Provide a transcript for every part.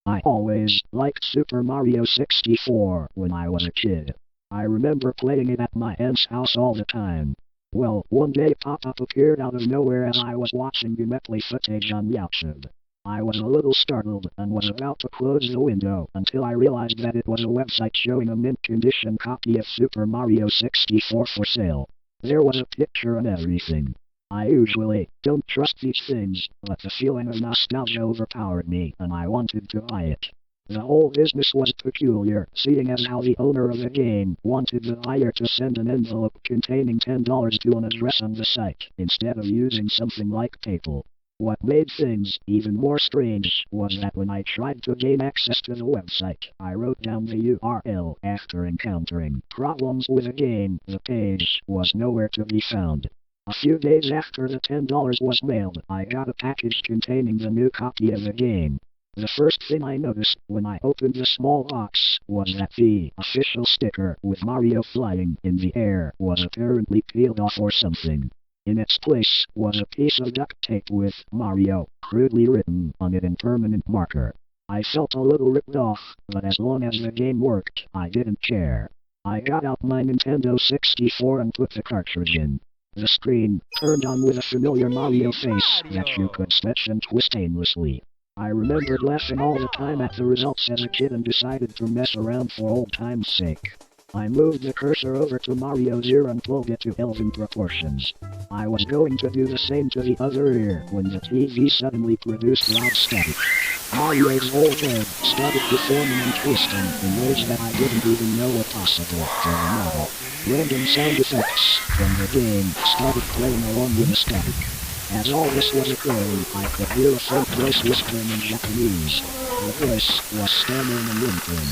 I always liked Super Mario 64 when I was a kid. I remember playing it at my aunt's house all the time. Well, one day pop-up appeared out of nowhere as I was watching gameplay footage on YouTube. I was a little startled and was about to close the window until I realized that it was a website showing a mint condition copy of Super Mario 64 for sale. There was a picture and everything. I usually don't trust these things, but the feeling of nostalgia overpowered me, and I wanted to buy it. The whole business was peculiar, seeing as how the owner of the game wanted the buyer to send an envelope containing $10 to an address on the site, instead of using something like PayPal. What made things even more strange was that when I tried to gain access to the website, I wrote down the URL after encountering problems with the game. The page was nowhere to be found. A few days after the $10 was mailed, I got a package containing the new copy of the game. The first thing I noticed when I opened the small box was that the official sticker with Mario flying in the air was apparently peeled off or something. In its place was a piece of duct tape with Mario crudely written on it in permanent marker. I felt a little ripped off, but as long as the game worked, I didn't care. I got out my Nintendo 64 and put the cartridge in. The screen turned on with a familiar Mario face that you could stretch and twist aimlessly. I remembered laughing all the time at the results as a kid and decided to mess around for old time's sake. I moved the cursor over to Mario's ear and pulled it to elven proportions. I was going to do the same to the other ear when the TV suddenly produced loud static. Mario's whole head started deforming and twisting in ways that I didn't even know were possible for the model. Random sound effects from the game started playing along with the static. As all this was occurring, I could hear a faint voice whispering in Japanese. The voice was stammering and whimpering.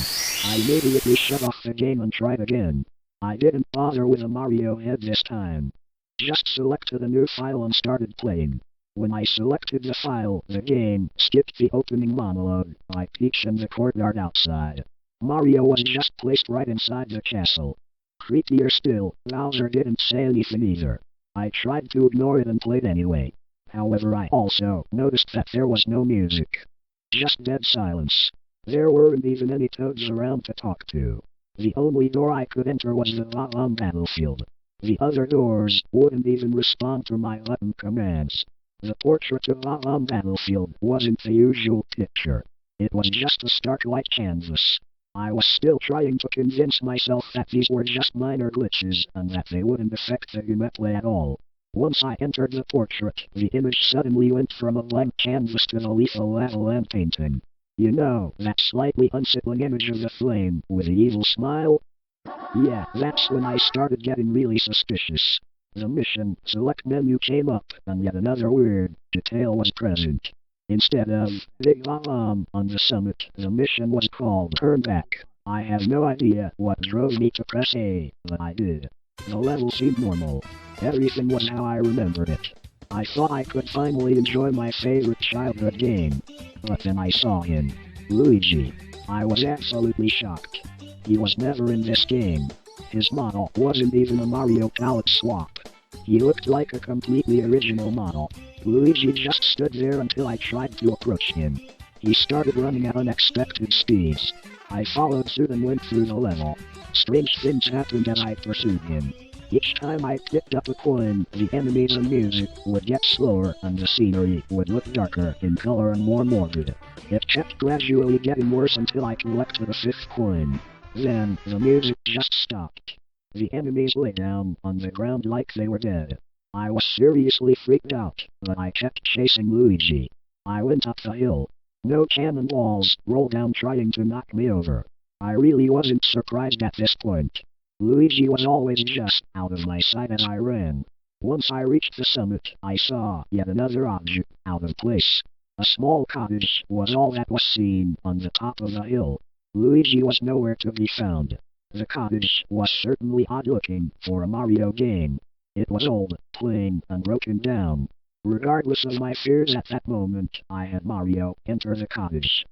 I immediately shut off the game and tried again. I didn't bother with a Mario head this time. Just selected a new file and started playing. When I selected the file, the game skipped the opening monologue by Peach in the courtyard outside. Mario was just placed right inside the castle. Creepier still, Bowser didn't say anything either. I tried to ignore it and played anyway. However, I also noticed that there was no music. Just dead silence. There weren't even any toads around to talk to. The only door I could enter was the Aloud battlefield. The other doors wouldn't even respond to my button commands. The portrait of Aloud battlefield wasn't the usual picture. It was just a stark white canvas. I was still trying to convince myself that these were just minor glitches and that they wouldn't affect the gameplay at all. Once I entered the portrait, the image suddenly went from a blank canvas to the lethal lava lamp painting. You know, that slightly unsettling image of the flame with the evil smile? Yeah, that's when I started getting really suspicious. The mission select menu came up, and yet another weird detail was present. Instead of Big Bomb on the summit, the mission was called Turn Back. I have no idea what drove me to press A, but I did. The level seemed normal. Everything was how I remembered it. I thought I could finally enjoy my favorite childhood game. But then I saw him. Luigi. I was absolutely shocked. He was never in this game. His model wasn't even a Mario palette swap. He looked like a completely original model. Luigi just stood there until I tried to approach him. He started running at unexpected speeds. I followed suit and went through the level. Strange things happened as I pursued him. Each time I picked up a coin, the enemies and music would get slower and the scenery would look darker in color and more morbid. It kept gradually getting worse until I collected a fifth coin. Then, the music just stopped. The enemies lay down on the ground like they were dead. I was seriously freaked out, but I kept chasing Luigi. I went up the hill. No cannonballs rolled down trying to knock me over. I really wasn't surprised at this point. Luigi was always just out of my sight as I ran. Once I reached the summit, I saw yet another object out of place. A small cottage was all that was seen on the top of the hill. Luigi was nowhere to be found. The cottage was certainly odd-looking for a Mario game. It was old, plain, and broken down. Regardless of my fears at that moment, I had Mario enter the cottage.